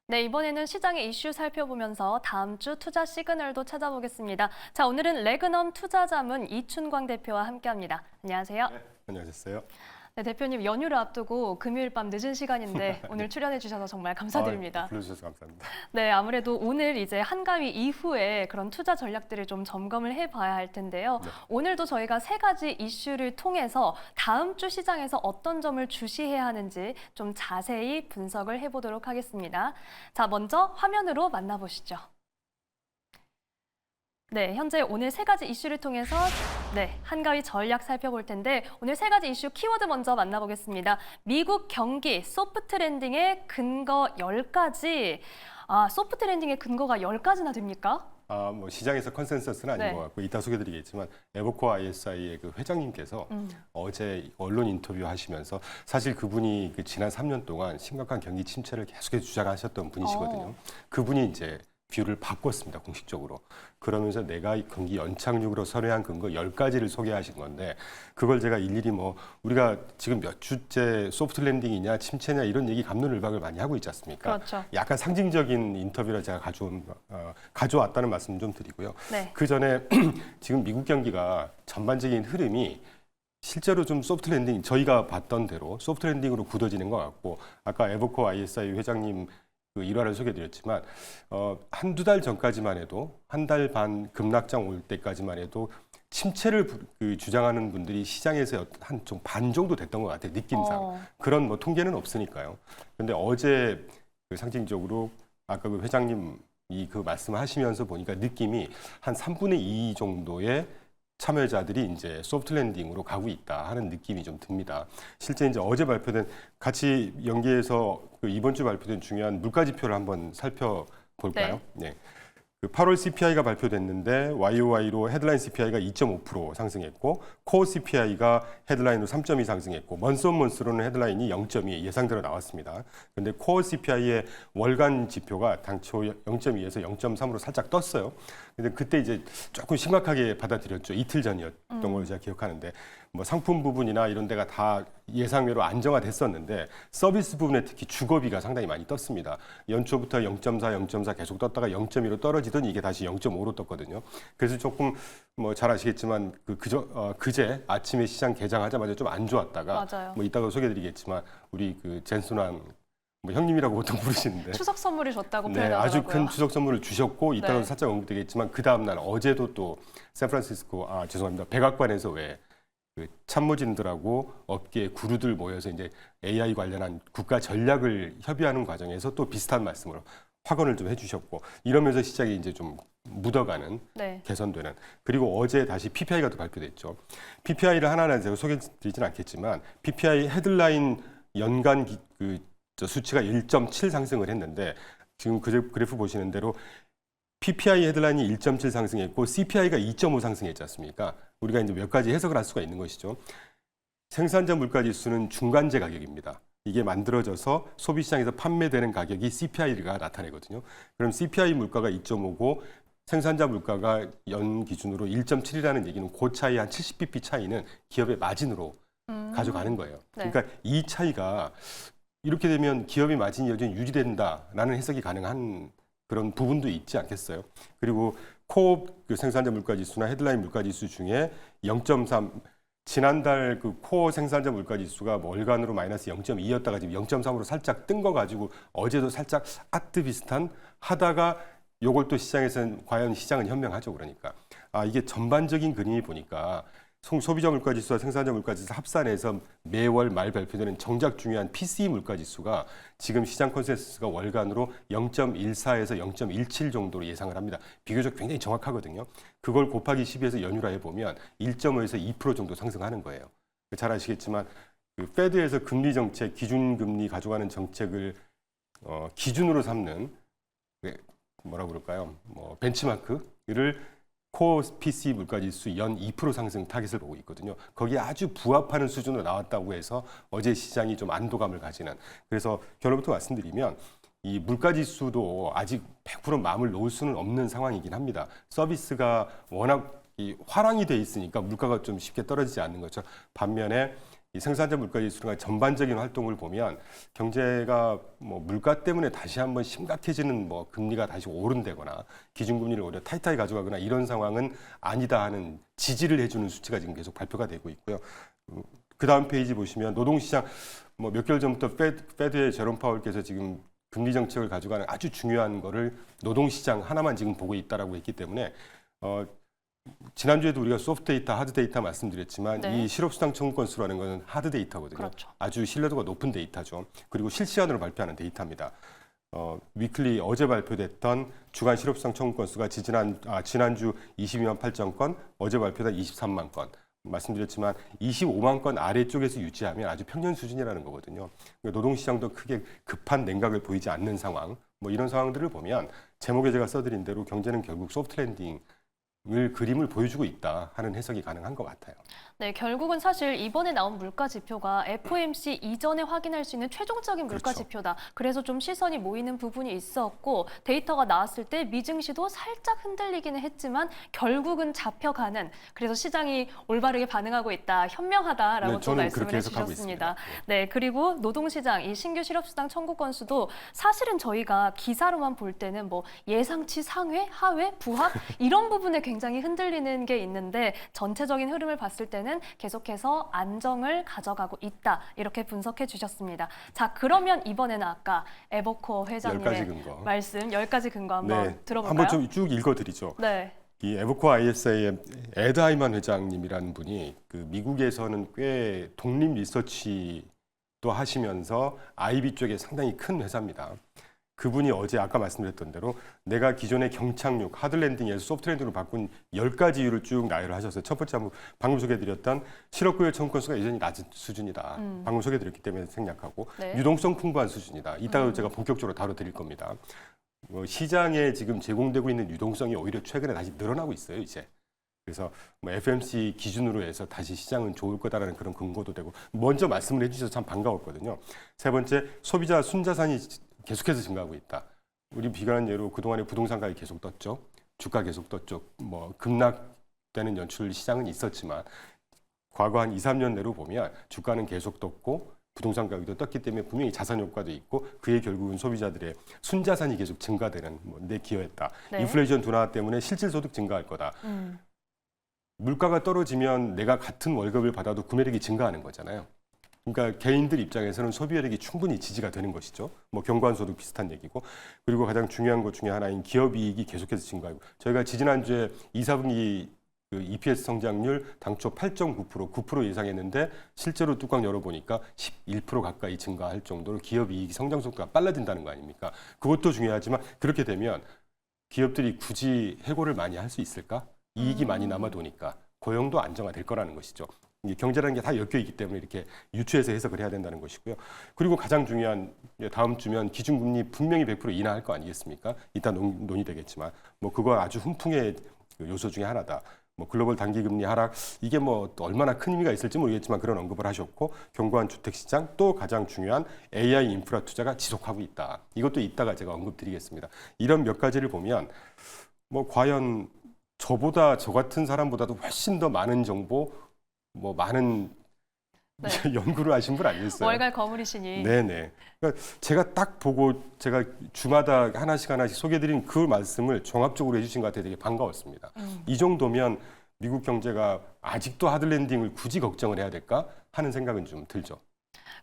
네, 이번에는 시장의 이슈 살펴보면서 다음 주 투자 시그널도 찾아보겠습니다. 자, 오늘은 레그넘 투자자문 이춘광 대표와 함께합니다. 안녕하세요. 네, 안녕하세요. 네, 대표님 연휴를 앞두고 금요일 밤 늦은 시간인데 오늘 출연해 주셔서 정말 감사드립니다. 불러주셔서 감사합니다. 네, 아무래도 오늘 이제 한가위 이후에 그런 투자 전략들을 좀 점검을 해봐야 할 텐데요. 네. 오늘도 저희가 세 가지 이슈를 통해서 다음 주 시장에서 어떤 점을 주시해야 하는지 좀 자세히 분석을 해보도록 하겠습니다. 자, 먼저 화면으로 만나보시죠. 네, 현재 오늘 세 가지 이슈를 통해서 한가위 전략 살펴볼 텐데 오늘 세 가지 이슈 키워드 먼저 만나보겠습니다. 미국 경기 소프트 랜딩의 근거 10가지. 소프트 랜딩의 근거가 10가지나 됩니까? 뭐 시장에서 컨센서스는 아닌 네. 것 같고 이따 소개드리겠지만 에버코어 ISI의 그 회장님께서 어제 언론 인터뷰 하시면서 사실 그분이 그 지난 3년 동안 심각한 경기 침체를 계속해서 주장하셨던 분이시거든요. 그분이 이제 뷰를 바꿨습니다, 공식적으로. 그러면서 내가 이 경기 연착륙으로 선회한 근거 10가지를 소개하신 건데 그걸 제가 일일이 뭐 우리가 지금 몇 주째 소프트 랜딩이냐 침체냐 이런 얘기 갑론을박을 많이 하고 있지 않습니까? 그렇죠. 약간 상징적인 인터뷰를 제가 가져왔다는 말씀 좀 드리고요. 네. 그 전에 지금 미국 경기가 전반적인 흐름이 실제로 좀 소프트 랜딩, 저희가 봤던 대로 소프트 랜딩으로 굳어지는 것 같고 아까 에버코어 ISI 회장님 그 일화를 소개드렸지만 한두 달 전까지만 해도 한 달 반 급락장 올 때까지만 해도 침체를 주장하는 분들이 시장에서 한 좀 반 정도 됐던 것 같아요, 느낌상. 그런 뭐 통계는 없으니까요. 그런데 어제 그 상징적으로 아까 그 회장님이 그 말씀하시면서 보니까 느낌이 한 3분의 2 정도의 참여자들이 이제 소프트 랜딩으로 가고 있다 하는 느낌이 좀 듭니다. 실제 이제 어제 발표된 같이 연계해서 그 이번 주 발표된 중요한 물가 지표를 한번 살펴볼까요? 네. 그 8월 CPI가 발표됐는데 YOY로 헤드라인 CPI가 2.5% 상승했고 코어 CPI가 헤드라인으로 3.2 상승했고 먼스온먼스로는 헤드라인이 0.2 예상대로 나왔습니다. 그런데 코어 CPI의 월간 지표가 당초 0.2에서 0.3으로 살짝 떴어요. 근데 그때 이제 조금 심각하게 받아들였죠. 이틀 전이었던 걸로 제가 기억하는데 뭐 상품 부분이나 이런 데가 다 예상외로 안정화됐었는데 서비스 부분에 특히 주거비가 상당히 많이 떴습니다. 연초부터 0.4 계속 떴다가 0.2로 떨어지더니 이게 다시 0.5로 떴거든요. 그래서 조금 뭐 잘 아시겠지만 그제 아침에 시장 개장하자마자 좀 안 좋았다가 맞아요. 뭐 이따가 소개드리겠지만 우리 그 젠순환 뭐 형님이라고 보통 부르시는데 추석 선물을 줬다고 네, 표현하더라고요. 아주 큰 추석 선물을 주셨고 이따가 네. 살짝 언급되겠지만 그 다음 날 어제도 또 샌프란시스코 죄송합니다. 백악관에서 왜 그 참모진들하고 업계 구루들 모여서 이제 AI 관련한 국가 전략을 협의하는 과정에서 또 비슷한 말씀으로 확언을 좀 해주셨고 이러면서 시장이 이제 좀 묻어가는 개선되는 그리고 어제 다시 PPI가 또 발표됐죠. PPI를 하나하나 제가 소개드리지는 않겠지만 PPI 헤드라인 연간 수치가 1.7 상승을 했는데 지금 그 그래프 보시는 대로 PPI 헤드라인이 1.7 상승했고 CPI가 2.5 상승했지 않습니까? 우리가 이제 몇 가지 해석을 할 수가 있는 것이죠. 생산자 물가 지수는 중간재 가격입니다. 이게 만들어져서 소비시장에서 판매되는 가격이 CPI가 나타내거든요. 그럼 CPI 물가가 2.5고 생산자 물가가 연 기준으로 1.7이라는 얘기는 그 차이 한 70bp 차이는 기업의 마진으로 가져가는 거예요. 네. 그러니까 이 차이가 이렇게 되면 기업의 마진이 여전히 유지된다라는 해석이 가능한 그런 부분도 있지 않겠어요? 그리고 코어 생산자 물가지수나 헤드라인 물가지수 중에 0.3 지난달 그 코어 생산자 물가지수가 월간으로 마이너스 0.2였다가 지금 0.3으로 살짝 뜬 거 가지고 어제도 살짝 아트 비슷한 하다가 요걸 또 시장에서는 과연 시장은 현명하죠. 그러니까 이게 전반적인 그림이 보니까 소비자 물가지수와 생산자 물가지수 합산해서 매월 말 발표되는 정작 중요한 PCE 물가지수가 지금 시장 컨센서스가 월간으로 0.14에서 0.17 정도로 예상을 합니다. 비교적 굉장히 정확하거든요. 그걸 곱하기 10에서 연율화 해보면 1.5에서 2% 정도 상승하는 거예요. 잘 아시겠지만 그 페드에서 금리 정책, 기준금리 가져가는 정책을 기준으로 삼는 뭐라 그럴까요? 벤치마크를 코어 PC 물가지수 연 2% 상승 타깃을 보고 있거든요. 거기에 아주 부합하는 수준으로 나왔다고 해서 어제 시장이 좀 안도감을 가지는. 그래서 결론부터 말씀드리면 이 물가지수도 아직 100% 마음을 놓을 수는 없는 상황이긴 합니다. 서비스가 워낙 이 화랑이 돼 있으니까 물가가 좀 쉽게 떨어지지 않는 거죠. 반면에 이 생산자 물가 지수가 전반적인 활동을 보면 경제가 뭐 물가 때문에 다시 한번 심각해지는 뭐 금리가 다시 오른다거나 기준금리를 오히려 타이트하게 가져가거나 이런 상황은 아니다 하는 지지를 해주는 수치가 지금 계속 발표가 되고 있고요. 그 다음 페이지 보시면 노동시장 뭐 몇 개월 전부터 페드의 제롬 파월께서 지금 금리 정책을 가져가는 아주 중요한 거를 노동시장 하나만 지금 보고 있다라고 했기 때문에 지난주에도 우리가 소프트 데이터, 하드 데이터 말씀드렸지만 네. 이 실업수당 청구 건수라는 것은 하드 데이터거든요. 그렇죠. 아주 신뢰도가 높은 데이터죠. 그리고 실시간으로 발표하는 데이터입니다. 위클리 어제 발표됐던 주간 실업수당 청구 건수가 지난주 22만 8천 건, 어제 발표된 23만 건. 말씀드렸지만 25만 건 아래쪽에서 유지하면 아주 평년 수준이라는 거거든요. 그러니까 노동시장도 크게 급한 냉각을 보이지 않는 상황, 뭐 이런 상황들을 보면 제목에 제가 써드린 대로 경제는 결국 소프트 랜딩 을 그림을 보여주고 있다 하는 해석이 가능한 것 같아요. 네, 결국은 사실 이번에 나온 물가 지표가 FOMC 이전에 확인할 수 있는 최종적인 물가 그렇죠. 지표다. 그래서 좀 시선이 모이는 부분이 있었고 데이터가 나왔을 때 미증시도 살짝 흔들리기는 했지만 결국은 잡혀가는, 그래서 시장이 올바르게 반응하고 있다, 현명하다라고 네, 또 저는 말씀을 그렇게 해석하고 해주셨습니다. 있습니다. 네, 그리고 노동시장 이 신규 실업수당 청구 건수도 사실은 저희가 기사로만 볼 때는 뭐 예상치 상회, 하회, 부합 이런 부분에 굉장히 흔들리는 게 있는데 전체적인 흐름을 봤을 때는 계속해서 안정을 가져가고 있다, 이렇게 분석해 주셨습니다. 자, 그러면 이번에는 아까 에버코어 10가지 회장님의 근거. 말씀 10가지 근거 한번 들어볼까요? 한번 좀 쭉 읽어드리죠. 네. 이 에버코어 ISI의 에드 하이만 회장님이라는 분이 그 미국에서는 꽤 독립 리서치도 하시면서 IB 쪽에 상당히 큰 회사입니다. 그분이 어제 아까 말씀드렸던 대로 내가 기존의 경착륙, 하드랜딩에서 소프트랜딩으로 바꾼 10가지 이유를 쭉 나열을 하셔서 첫 번째 방금 소개해드렸던 실업고용 청구 건수가 여전히 낮은 수준이다. 방금 소개해드렸기 때문에 생략하고 네. 유동성 풍부한 수준이다. 이따가 제가 본격적으로 다뤄드릴 겁니다. 시장에 지금 제공되고 있는 유동성이 오히려 최근에 다시 늘어나고 있어요, 이제. 그래서 뭐 FMC 기준으로 해서 다시 시장은 좋을 거다라는 그런 근거도 되고 먼저 말씀을 해주셔서 참 반가웠거든요. 세 번째, 소비자 순자산이 계속해서 증가하고 있다. 우리 비관한 예로 그동안에 부동산 가격이 계속 떴죠. 주가 계속 떴죠. 뭐 급락되는 연출 시장은 있었지만 과거 한 2, 3년 내로 보면 주가는 계속 떴고 부동산 가격도 떴기 때문에 분명히 자산 효과도 있고 그에 결국은 소비자들의 순자산이 계속 증가되는 데 기여했다. 네. 인플레이션 둔화 때문에 실질 소득 증가할 거다. 물가가 떨어지면 내가 같은 월급을 받아도 구매력이 증가하는 거잖아요. 그러니까 개인들 입장에서는 소비력이 충분히 지지가 되는 것이죠. 뭐 경관 소득 비슷한 얘기고. 그리고 가장 중요한 것 중에 하나인 기업 이익이 계속해서 증가하고. 저희가 지지난주에 2, 4분기 그 EPS 성장률 당초 8.9%, 9% 예상했는데 실제로 뚜껑 열어보니까 11% 가까이 증가할 정도로 기업 이익 성장 속도가 빨라진다는 거 아닙니까? 그것도 중요하지만 그렇게 되면 기업들이 굳이 해고를 많이 할 수 있을까? 이익이 많이 남아도니까 고용도 안정화될 거라는 것이죠. 경제라는 게 다 엮여 있기 때문에 이렇게 유추해서 해석을 해야 된다는 것이고요. 그리고 가장 중요한 다음 주면 기준금리 분명히 100% 인하할 거 아니겠습니까? 이따 논의되겠지만 뭐 그거 아주 훈풍의 요소 중에 하나다. 뭐 글로벌 단기금리 하락 이게 뭐 또 얼마나 큰 의미가 있을지 모르겠지만 그런 언급을 하셨고 견고한 주택시장 또 가장 중요한 AI 인프라 투자가 지속하고 있다. 이것도 이따가 제가 언급드리겠습니다. 이런 몇 가지를 보면 뭐 과연 저보다 저 같은 사람보다도 훨씬 더 많은 정보 뭐 많은 네. 연구를 하신 분 아니겠어요? 월갈 거물이시니. 네네. 그러니까 제가 딱 보고 제가 주마다 하나씩 소개해드린 그 말씀을 종합적으로 해주신 것 같아서 되게 반가웠습니다. 이 정도면 미국 경제가 아직도 하드랜딩을 굳이 걱정을 해야 될까 하는 생각은 좀 들죠.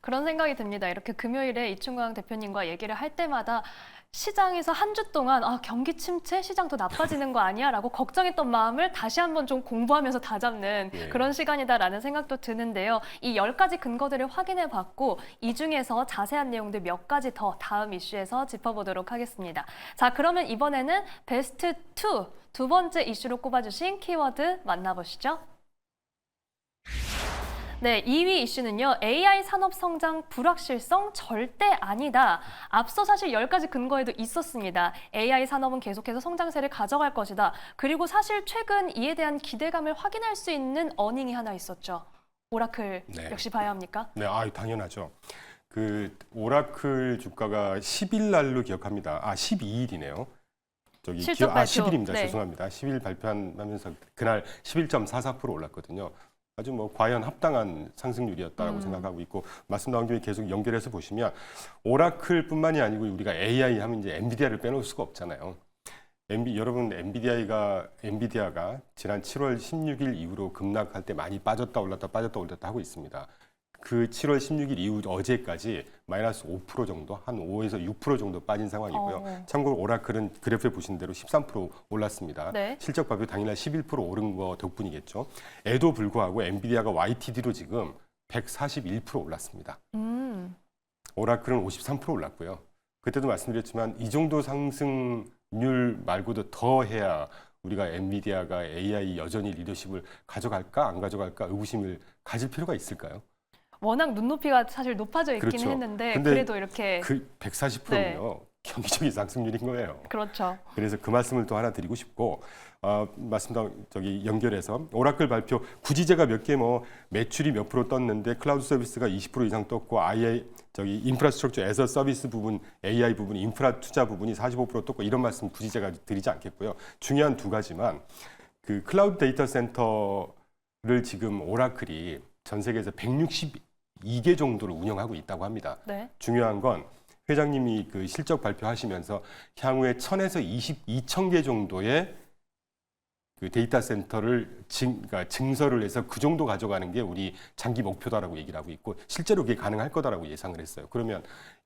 그런 생각이 듭니다. 이렇게 금요일에 이충광 대표님과 얘기를 할 때마다 시장에서 한 주 동안 경기 침체, 시장 더 나빠지는 거 아니야? 라고 걱정했던 마음을 다시 한번 좀 공부하면서 다잡는 예. 그런 시간이다라는 생각도 드는데요. 이 10가지 근거들을 확인해 봤고 이 중에서 자세한 내용들 몇 가지 더 다음 이슈에서 짚어보도록 하겠습니다. 자, 그러면 이번에는 베스트 2, 두 번째 이슈로 꼽아주신 키워드 만나보시죠. 네, 2위 이슈는요. AI 산업 성장 불확실성 절대 아니다. 앞서 사실 10가지 근거에도 있었습니다. AI 산업은 계속해서 성장세를 가져갈 것이다. 그리고 사실 최근 이에 대한 기대감을 확인할 수 있는 어닝이 하나 있었죠. 오라클 네. 역시 봐야 합니까? 네, 당연하죠. 그 오라클 주가가 10일 날로 기억합니다. 12일이네요. 실적 발표. 10일입니다. 네. 죄송합니다. 10일 발표하면서 그날 11.44% 올랐거든요. 아주 뭐 과연 합당한 상승률이었다라고 생각하고 있고 말씀 나온 김에 계속 연결해서 보시면 오라클뿐만이 아니고 우리가 AI 하면 이제 엔비디아를 빼놓을 수가 없잖아요. 여러분 엔비디아가 지난 7월 16일 이후로 급락할 때 많이 빠졌다 올랐다 빠졌다 올랐다 하고 있습니다. 그 7월 16일 이후 어제까지 마이너스 5% 정도, 한 5에서 6% 정도 빠진 상황이고요. 참고로 오라클은 그래프에 보신 대로 13% 올랐습니다. 네. 실적 발표 당일날 11% 오른 거 덕분이겠죠. 에도 불구하고 엔비디아가 YTD로 지금 141% 올랐습니다. 오라클은 53% 올랐고요. 그때도 말씀드렸지만 이 정도 상승률 말고도 더 해야 우리가 엔비디아가 AI 여전히 리더십을 가져갈까 안 가져갈까 의구심을 가질 필요가 있을까요? 워낙 눈높이가 사실 높아져 있기는 그렇죠. 했는데 근데 그래도 이렇게 그 140%면요. 경기적인 상승률인 거예요. 그렇죠. 그래서 그 말씀을 또 하나 드리고 싶고 연결해서 오라클 발표 굳이 제가 몇 개 뭐 매출이 몇 프로 떴는데 클라우드 서비스가 20% 이상 떴고 인프라스트럭처 에서 서비스 부분, AI 부분, 인프라 투자 부분이 45% 떴고 이런 말씀 굳이 제가 드리지 않겠고요. 중요한 두 가지만 그 클라우드 데이터 센터를 지금 오라클이 전 세계에서 162개 정도를 운영하고 있다고 합니다. 네. 중요한 건 회장님이 그 실적 발표하시면서 향후에 1000에서 2,000개 정도의 그 데이터 센터를 그러니까 증설을 해서 그 정도 가져가는 게 우리 장기 목표다라고 얘기를 하고 있고 실제로 그게 가능할 거다라고 예상을 했어요. 그러면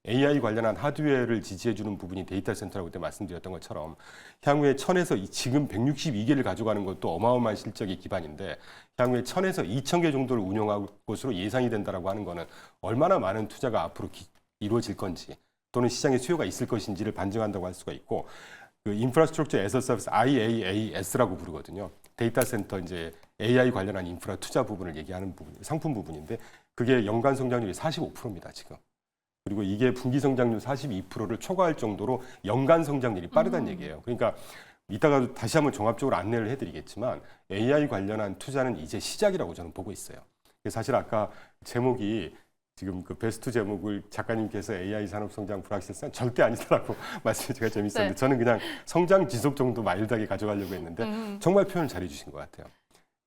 AI 관련한 하드웨어를 지지해주는 부분이 데이터 센터라고 그때 말씀드렸던 것처럼 향후에 1000에서 지금 162개를 가져가는 것도 어마어마한 실적의 기반인데 향후에 1000에서 2000개 정도를 운영할 것으로 예상이 된다라고 하는 거는 얼마나 많은 투자가 앞으로 이루어질 건지 또는 시장에 수요가 있을 것인지를 반증한다고 할 수가 있고 그 인프라스트럭처 에서 서비스 IaaS라고 부르거든요. 데이터 센터 이제 AI 관련한 인프라 투자 부분을 얘기하는 부분, 상품 부분인데 그게 연간 성장률이 45%입니다, 지금. 그리고 이게 분기 성장률 42%를 초과할 정도로 연간 성장률이 빠르다는 얘기예요. 그러니까 이따가 다시 한번 종합적으로 안내를 해드리겠지만 AI 관련한 투자는 이제 시작이라고 저는 보고 있어요. 사실 아까 제목이 지금 그 베스트 제목을 작가님께서 AI 산업 성장 불확실성 절대 아니더라고 말씀이 제가 재밌었는데 네. 저는 그냥 성장 지속 정도 마일드하게 가져가려고 했는데 정말 표현을 잘해주신 것 같아요.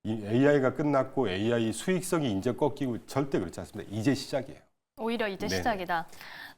이 AI가 끝났고 AI 수익성이 이제 꺾이고 절대 그렇지 않습니다. 이제 시작이에요. 오히려 이제 네. 시작이다.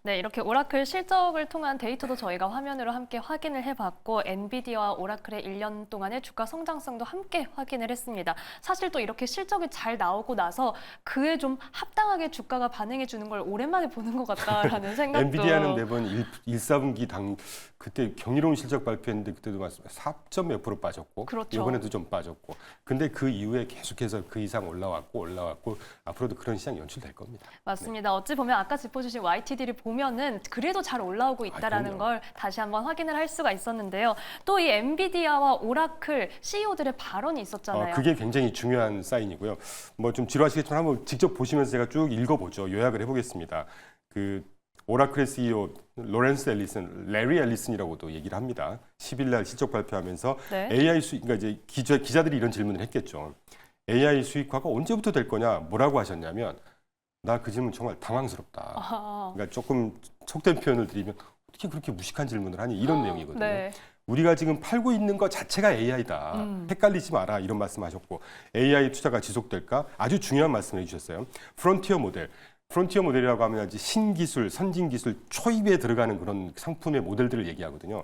네, 이렇게 오라클 실적을 통한 데이터도 저희가 화면으로 함께 확인을 해봤고 엔비디아와 오라클의 1년 동안의 주가 성장성도 함께 확인을 했습니다. 사실 또 이렇게 실적이 잘 나오고 나서 그에 좀 합당하게 주가가 반응해 주는 걸 오랜만에 보는 것 같다라는 생각도. 엔비디아는 매번 1사분기 그때 경이로운 실적 발표했는데 그때도 말씀 4점 몇 프로 빠졌고 그렇죠. 이번에도 좀 빠졌고 근데 그 이후에 계속해서 그 이상 올라왔고 앞으로도 그런 시장 연출될 겁니다. 맞습니다. 어찌 보면 아까 짚어주신 YTD를 보면은 그래도 잘 올라오고 있다라는 걸 다시 한번 확인을 할 수가 있었는데요. 또 이 엔비디아와 오라클 CEO들의 발언이 있었잖아요. 그게 굉장히 중요한 사인이고요. 뭐 좀 지루하시겠지만 한번 직접 보시면서 제가 쭉 읽어보죠. 요약을 해보겠습니다. 그 오라클의 CEO 레리 앨리슨이라고도 얘기를 합니다. 10일 날 실적 발표하면서 네. AI 그러니까 이제 기자들이 이런 질문을 했겠죠. AI 수익화가 언제부터 될 거냐? 뭐라고 하셨냐면 나 그 질문 정말 당황스럽다. 그러니까 조금 속된 표현을 드리면 어떻게 그렇게 무식한 질문을 하니 이런 내용이거든요. 네. 우리가 지금 팔고 있는 것 자체가 AI다. 헷갈리지 마라 이런 말씀하셨고 AI 투자가 지속될까? 아주 중요한 말씀을 해주셨어요. 프론티어 모델이라고 하면 이제 신기술, 선진기술 초입에 들어가는 그런 상품의 모델들을 얘기하거든요.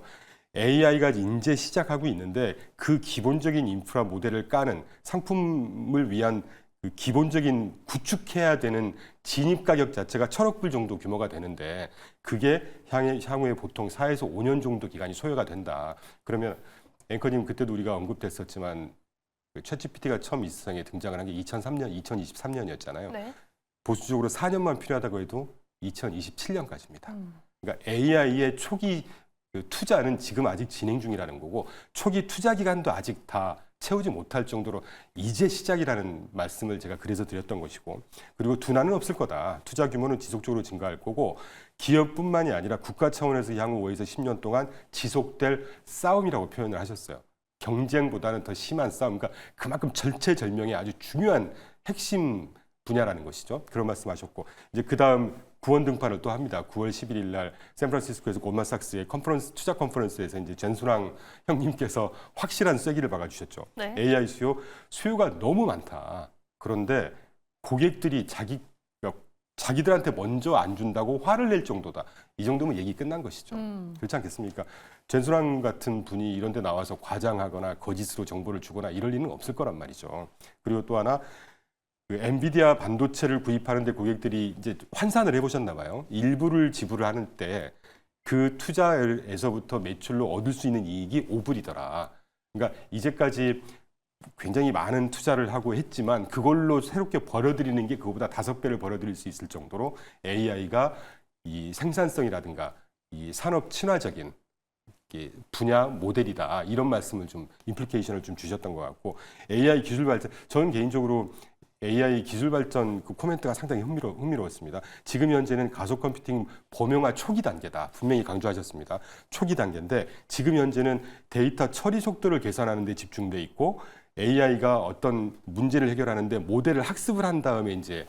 AI가 이제 시작하고 있는데 그 기본적인 인프라 모델을 까는 상품을 위한 그 기본적인 구축해야 되는 진입 가격 자체가 1,000억 불 정도 규모가 되는데 그게 향후에 보통 4에서 5년 정도 기간이 소요가 된다. 그러면 앵커님 그때도 우리가 언급됐었지만 그 챗GPT가 처음 이 세상에 등장을 한 게 2003년, 2023년이었잖아요. 네. 보수적으로 4년만 필요하다고 해도 2027년까지입니다. 그러니까 AI의 초기 그 투자는 지금 아직 진행 중이라는 거고 초기 투자 기간도 아직 다 채우지 못할 정도로 이제 시작이라는 말씀을 제가 그래서 드렸던 것이고 그리고 둔화는 없을 거다. 투자 규모는 지속적으로 증가할 거고 기업뿐만이 아니라 국가 차원에서 향후 5에서 10년 동안 지속될 싸움이라고 표현을 하셨어요. 경쟁보다는 더 심한 싸움, 그러니까 그만큼 절체절명의 아주 중요한 핵심 분야라는 것이죠. 그런 말씀하셨고 이제 그 다음 구원 등판을 또 합니다. 9월 11일 날 샌프란시스코에서 골만삭스의 투자 컨퍼런스에서 이제 전순왕 형님께서 확실한 쐐기를 박아주셨죠. 네. AI 수요가 너무 많다. 그런데 고객들이 자기들한테 먼저 안 준다고 화를 낼 정도다. 이 정도면 얘기 끝난 것이죠. 그렇지 않겠습니까? 전순환 같은 분이 이런 데 나와서 과장하거나 거짓으로 정보를 주거나 이럴 리는 없을 거란 말이죠. 그리고 또 하나 그 엔비디아 반도체를 구입하는데 고객들이 이제 환산을 해보셨나 봐요. 일부를 지불을 하는 때 그 투자에서부터 매출로 얻을 수 있는 이익이 5불이더라. 그러니까 이제까지 굉장히 많은 투자를 하고 했지만 그걸로 새롭게 벌어들이는 게 그거보다 5배를 벌어들일 수 있을 정도로 AI가 이 생산성이라든가 이 산업 친화적인 분야 모델이다. 이런 말씀을 좀 임플리케이션을 좀 주셨던 것 같고 AI 기술 발전 저는 개인적으로 AI 기술 발전 그 코멘트가 상당히 흥미로웠습니다. 지금 현재는 가속 컴퓨팅 범용화 초기 단계다. 분명히 강조하셨습니다. 초기 단계인데 지금 현재는 데이터 처리 속도를 개선하는 데 집중돼 있고 AI가 어떤 문제를 해결하는데 모델을 학습을 한 다음에 이제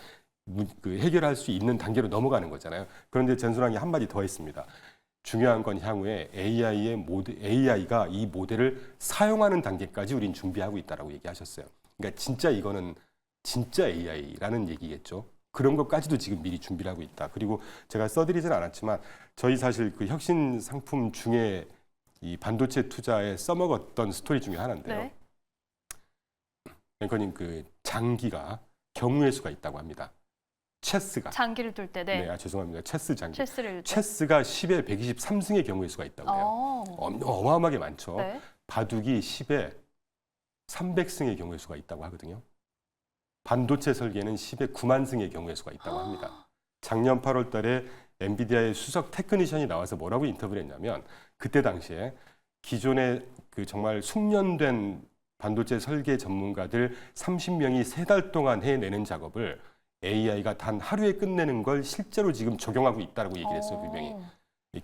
그 해결할 수 있는 단계로 넘어가는 거잖아요. 그런데 전순환이 한마디 더 했습니다. 중요한 건 향후에 AI가 이 모델을 사용하는 단계까지 우린 준비하고 있다라고 얘기하셨어요. 그러니까 진짜 이거는 진짜 AI라는 얘기겠죠. 그런 것까지도 지금 미리 준비를 하고 있다. 그리고 제가 써드리진 않았지만 저희 사실 그 혁신 상품 중에 이 반도체 투자에 써먹었던 스토리 중에 하나인데요. 네. 앵커님 그 장기가 경우의 수가 있다고 합니다. 체스가. 장기를 둘 때, 네. 네, 죄송합니다. 체스 장기. 체스를 둘 때. 체스가 10에 123승의 경우의 수가 있다고 해요. 어마어마하게 많죠. 네. 바둑이 10에 300승의 경우의 수가 있다고 하거든요. 반도체 설계는 10에 9만 승의 경우의 수가 있다고 합니다. 작년 8월 달에 엔비디아의 수석 테크니션이 나와서 뭐라고 인터뷰를 했냐면 그때 당시에 기존의 그 정말 숙련된 반도체 설계 전문가들 30명이 3달 동안 해내는 작업을 AI가 단 하루에 끝내는 걸 실제로 지금 적용하고 있다고 얘기를 했어요. 분명히.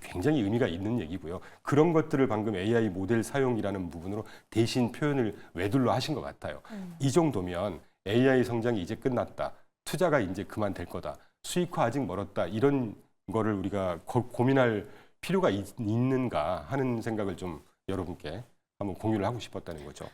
굉장히 의미가 있는 얘기고요. 그런 것들을 방금 AI 모델 사용이라는 부분으로 대신 표현을 외둘러 하신 것 같아요. 이 정도면 AI 성장이 이제 끝났다. 투자가 이제 그만 될 거다. 수익화 아직 멀었다. 이런 거를 우리가 고민할 필요가 있는가 하는 생각을 좀 여러분께 한번 공유를 하고 싶었다는 거죠.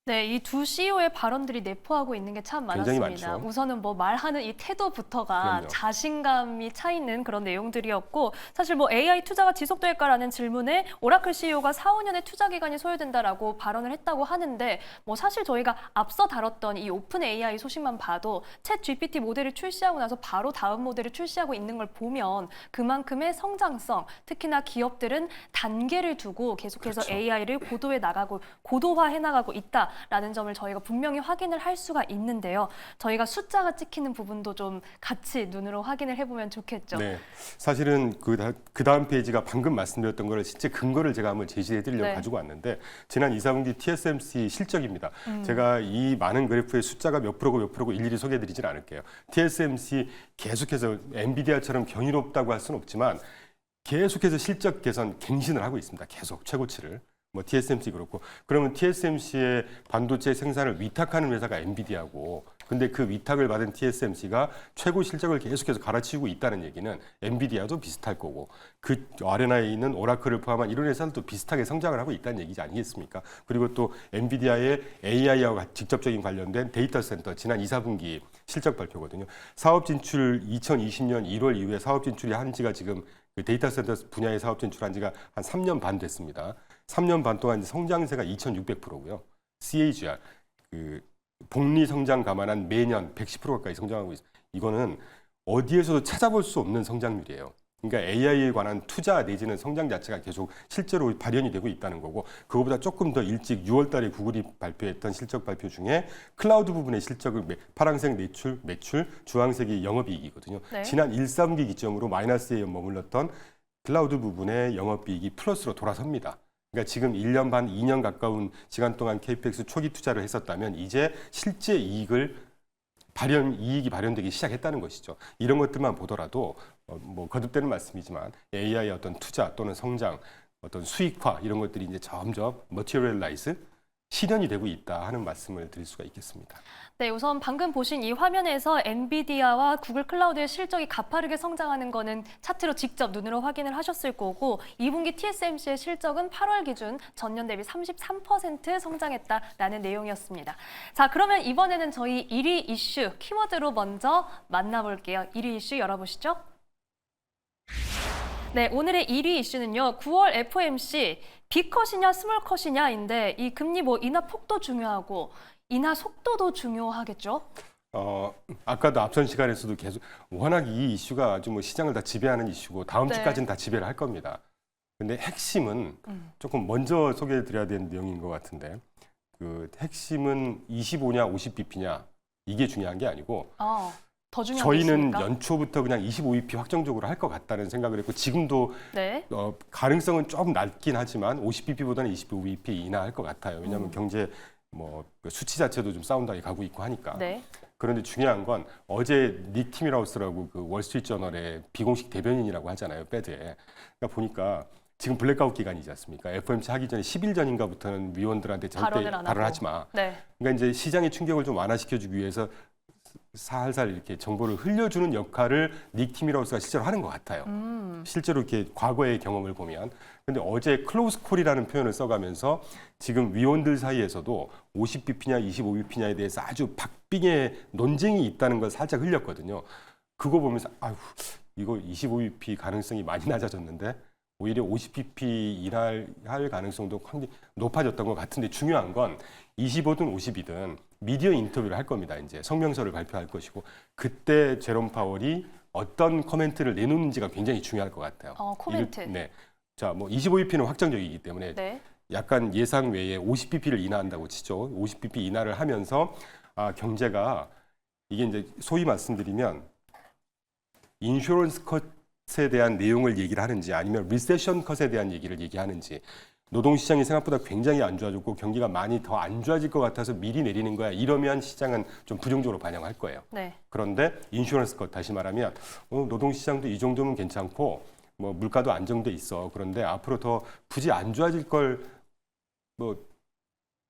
네, 이 두 CEO의 발언들이 내포하고 있는 게 참 굉장히 많았습니다. 많죠. 우선은 뭐 말하는 이 태도부터가 그럼요. 자신감이 차 있는 그런 내용들이었고 사실 뭐 AI 투자가 지속될까라는 질문에 오라클 CEO가 4, 5년의 투자 기간이 소요된다라고 발언을 했다고 하는데 뭐 사실 저희가 앞서 다뤘던 이 오픈 AI 소식만 봐도 챗 GPT 모델을 출시하고 나서 바로 다음 모델을 출시하고 있는 걸 보면 그만큼의 성장성, 특히나 기업들은 단계를 두고 계속해서 그렇죠. AI를 고도화해 나가고 있다. 라는 점을 저희가 분명히 확인을 할 수가 있는데요. 저희가 숫자가 찍히는 부분도 좀 같이 눈으로 확인을 해보면 좋겠죠. 네, 사실은 그 다음 페이지가 방금 말씀드렸던 거를 실제 근거를 제가 한번 제시해드리려고 네. 가지고 왔는데 지난 2, 4분기 TSMC 실적입니다. 제가 이 많은 그래프의 숫자가 몇 프로고 일일이 소개해드리진 않을게요. TSMC 계속해서 엔비디아처럼 경이롭다고 할 수는 없지만 계속해서 실적 개선 갱신을 하고 있습니다. 계속 최고치를. 뭐 TSMC 그렇고 그러면 TSMC의 반도체 생산을 위탁하는 회사가 엔비디아고 근데 그 위탁을 받은 TSMC가 최고 실적을 계속해서 갈아치우고 있다는 얘기는 엔비디아도 비슷할 거고 그 아레나에 있는 오라클을 포함한 이런 회사들도 비슷하게 성장을 하고 있다는 얘기지 아니겠습니까? 그리고 또 엔비디아의 AI와 직접적인 관련된 데이터 센터 지난 2, 4분기 실적 발표거든요. 사업 진출 2020년 1월 이후에 사업 진출이 한 지가 지금 그 데이터 센터 분야의 사업 진출한 지가 한 3년 반 됐습니다. 3년 반 동안 성장세가 2,600%고요. CAGR, 그 복리 성장 감안한 매년 110% 가까이 성장하고 있어요. 이거는 어디에서도 찾아볼 수 없는 성장률이에요. 그러니까 AI에 관한 투자 내지는 성장 자체가 계속 실제로 발현이 되고 있다는 거고 그거보다 조금 더 일찍 6월 달에 구글이 발표했던 실적 발표 중에 클라우드 부분의 실적을 파란색 매출, 주황색이 영업이익이거든요. 네. 지난 1, 3기 기점으로 마이너스에 머물렀던 클라우드 부분의 영업이익이 플러스로 돌아섭니다. 그러니까 지금 1년 반, 2년 가까운 시간 동안 KPX 초기 투자를 했었다면 이제 실제 이익이 발현되기 시작했다는 것이죠. 이런 것들만 보더라도 뭐 거듭되는 말씀이지만 AI의 어떤 투자 또는 성장, 어떤 수익화 이런 것들이 이제 점점 머티리얼라이즈 실현이 되고 있다 하는 말씀을 드릴 수가 있겠습니다. 네, 우선 방금 보신 이 화면에서 엔비디아와 구글 클라우드의 실적이 가파르게 성장하는 거는 차트로 직접 눈으로 확인을 하셨을 거고 2분기 TSMC의 실적은 8월 기준 전년 대비 33% 성장했다라는 내용이었습니다. 자, 그러면 이번에는 저희 1위 이슈 키워드로 먼저 만나볼게요. 1위 이슈 열어보시죠. 네, 오늘의 1위 이슈는요. 9월 FOMC B컷이냐 스몰컷이냐인데 이 금리 인하 폭도 중요하고 인하 속도도 중요하겠죠? 아까도 앞선 시간에서도 계속 워낙 이 이슈가 아주 시장을 다 지배하는 이슈고 다음 네. 주까지는 다 지배를 할 겁니다. 근데 핵심은 조금 먼저 소개해 드려야 되는 내용인 것 같은데 그 핵심은 25냐 50bp냐 이게 중요한 게 아니고 더 중요한 게 저희는 있습니까? 연초부터 그냥 25bp 확정적으로 할 것 같다는 생각을 했고 지금도 네. 가능성은 좀 낮긴 하지만 50bp보다는 25bp 인하할 것 같아요. 왜냐하면 경제 그 수치 자체도 좀 사운드하게 가고 있고 하니까. 네. 그런데 중요한 건 어제 닉 티밀하우스라고 그 월스트리트저널의 비공식 대변인이라고 하잖아요, 패드에. 그러니까 보니까 지금 블랙아웃 기간이지 않습니까? FOMC 하기 전에 10일 전인가부터는 위원들한테 절대 발언을 하지 마. 네. 그러니까 이제 시장의 충격을 좀 완화시켜주기 위해서 살살 이렇게 정보를 흘려주는 역할을 닉 티밀하우스가 실제로 하는 것 같아요. 실제로 이렇게 과거의 경험을 보면. 근데 어제 클로즈 콜이라는 표현을 써가면서 지금 위원들 사이에서도 50bp냐 25bp냐에 대해서 아주 박빙의 논쟁이 있다는 걸 살짝 흘렸거든요. 그거 보면서 아유 이거 25bp 가능성이 많이 낮아졌는데 오히려 50bp 인하할 가능성도 굉장히 높아졌던 것 같은데 중요한 건 25든 50이든 미디어 인터뷰를 할 겁니다. 이제 성명서를 발표할 것이고 그때 제롬 파월이 어떤 코멘트를 내놓는지가 굉장히 중요할 것 같아요. 코멘트. 네. 자, 25bp는 확정적이기 때문에 네. 약간 예상 외에 50bp를 인하한다고 치죠. 50bp 인하를 하면서 경제가 이게 이제 소위 말씀드리면 인슈런스 컷에 대한 내용을 얘기를 하는지 아니면 리세션 컷에 대한 얘기를 얘기하는지 노동시장이 생각보다 굉장히 안 좋아졌고 경기가 많이 더 안 좋아질 것 같아서 미리 내리는 거야. 이러면 시장은 좀 부정적으로 반영할 거예요. 네. 그런데 인슈런스 컷 다시 말하면 노동시장도 이 정도면 괜찮고 물가도 안정돼 있어. 그런데 앞으로 더 굳이 안 좋아질 걸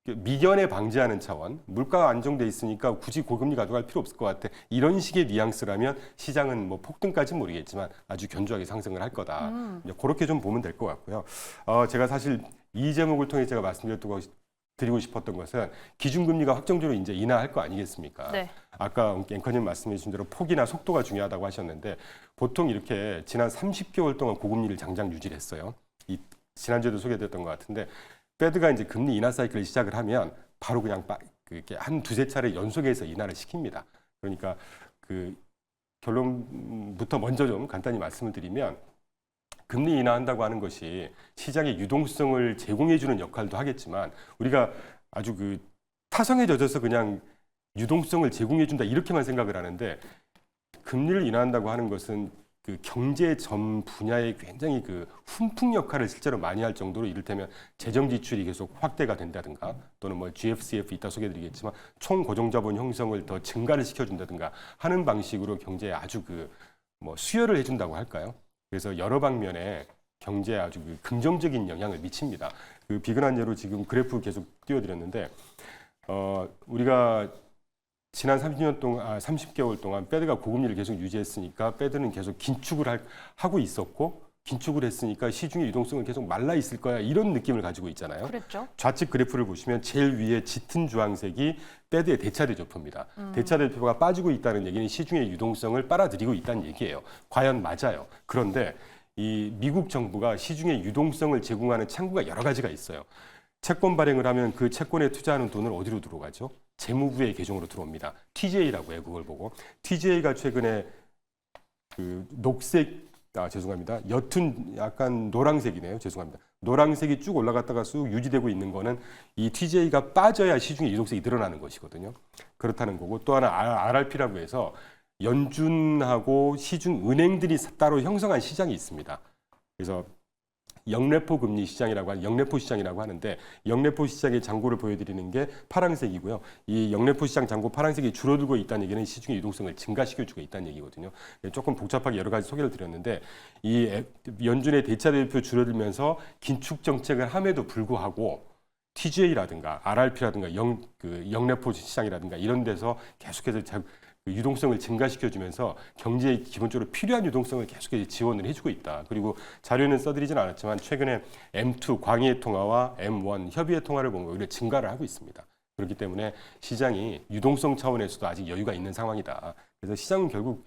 미연에 방지하는 차원, 물가가 안정돼 있으니까 굳이 고금리 가져갈 필요 없을 것 같아. 이런 식의 뉘앙스라면 시장은 폭등까지는 모르겠지만 아주 견조하게 상승을 할 거다. 이제 그렇게 좀 보면 될 것 같고요. 제가 사실 이 제목을 통해 제가 말씀드리고 싶었던 것은 기준금리가 확정적으로 이제 인하할 거 아니겠습니까? 네. 아까 앵커님 말씀해 주신 대로 폭이나 속도가 중요하다고 하셨는데 보통 이렇게 지난 30개월 동안 고금리를 장장 유지를 했어요. 지난주에도 소개됐던 것 같은데 패드가 이제 금리 인하 사이클을 시작을 하면 바로 그냥 이렇게 한 두세 차례 연속해서 인하를 시킵니다. 그러니까 그 결론부터 먼저 좀 간단히 말씀을 드리면 금리 인하한다고 하는 것이 시장의 유동성을 제공해주는 역할도 하겠지만 우리가 아주 그 타성에 젖어서 그냥 유동성을 제공해준다 이렇게만 생각을 하는데 금리를 인하한다고 하는 것은 그 경제 전 분야에 굉장히 그 훈풍 역할을 실제로 많이 할 정도로 이를테면 재정 지출이 계속 확대가 된다든가 또는 GFCF 이따 소개해드리겠지만 총 고정자본 형성을 더 증가를 시켜준다든가 하는 방식으로 경제에 아주 수혈을 해준다고 할까요? 그래서 여러 방면에 경제에 아주 그 긍정적인 영향을 미칩니다. 그 비근한 예로 지금 그래프 계속 띄워드렸는데 우리가 지난 30개월 동안 패드가 고금리를 계속 유지했으니까 패드는 계속 긴축을 하고 있었고 긴축을 했으니까 시중의 유동성은 계속 말라 있을 거야 이런 느낌을 가지고 있잖아요. 그랬죠. 좌측 그래프를 보시면 제일 위에 짙은 주황색이 패드의 대차대조표입니다. 대차대조표가 빠지고 있다는 얘기는 시중의 유동성을 빨아들이고 있다는 얘기예요. 과연 맞아요. 그런데 이 미국 정부가 시중의 유동성을 제공하는 창구가 여러 가지가 있어요. 채권 발행을 하면 그 채권에 투자하는 돈을 어디로 들어가죠? 재무부의 계정으로 들어옵니다. TGA라고 해요. 그걸 보고. TGA가 최근에 그 죄송합니다. 옅은 약간 노란색이네요. 죄송합니다. 노란색이 쭉 올라갔다가 쑥 유지되고 있는 거는 이 TGA가 빠져야 시중의 유동성이 늘어나는 것이거든요. 그렇다는 거고 또 하나 RRP라고 해서 연준하고 시중 은행들이 따로 형성한 시장이 있습니다. 그래서 영래포 금리 시장이라고 하는 영래포 시장이라고 하는데 영래포 시장의 잔고를 보여드리는 게 파란색이고요. 이 영래포 시장 잔고 파란색이 줄어들고 있다는 얘기는 시중의 유동성을 증가시켜주고 있다는 얘기거든요. 조금 복잡하게 여러 가지 소개를 드렸는데 이 연준의 대차대표 줄어들면서 긴축 정책을 함에도 불구하고 TGA라든가 RRP라든가 영래포 시장이라든가 이런 데서 계속해서 그 유동성을 증가시켜주면서 경제에 기본적으로 필요한 유동성을 계속해서 지원을 해주고 있다. 그리고 자료는 써드리진 않았지만 최근에 M2 광의의 통화와 M1 협의의 통화를 보면 오히려 증가를 하고 있습니다. 그렇기 때문에 시장이 유동성 차원에서도 아직 여유가 있는 상황이다. 그래서 시장은 결국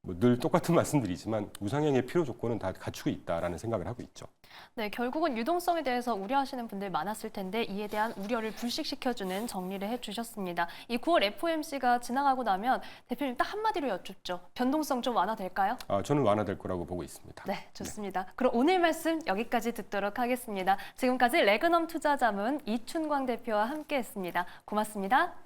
뭐늘 똑같은 말씀드리지만 우상향의 필요 조건은 다 갖추고 있다라는 생각을 하고 있죠. 네, 결국은 유동성에 대해서 우려하시는 분들 많았을 텐데 이에 대한 우려를 불식시켜주는 정리를 해주셨습니다. 이 9월 FOMC가 지나가고 나면 대표님 딱 한마디로 여쭙죠. 변동성 좀 완화될까요? 저는 완화될 거라고 보고 있습니다. 네, 좋습니다. 그럼 오늘 말씀 여기까지 듣도록 하겠습니다. 지금까지 레그넘 투자자문 이춘광 대표와 함께했습니다. 고맙습니다.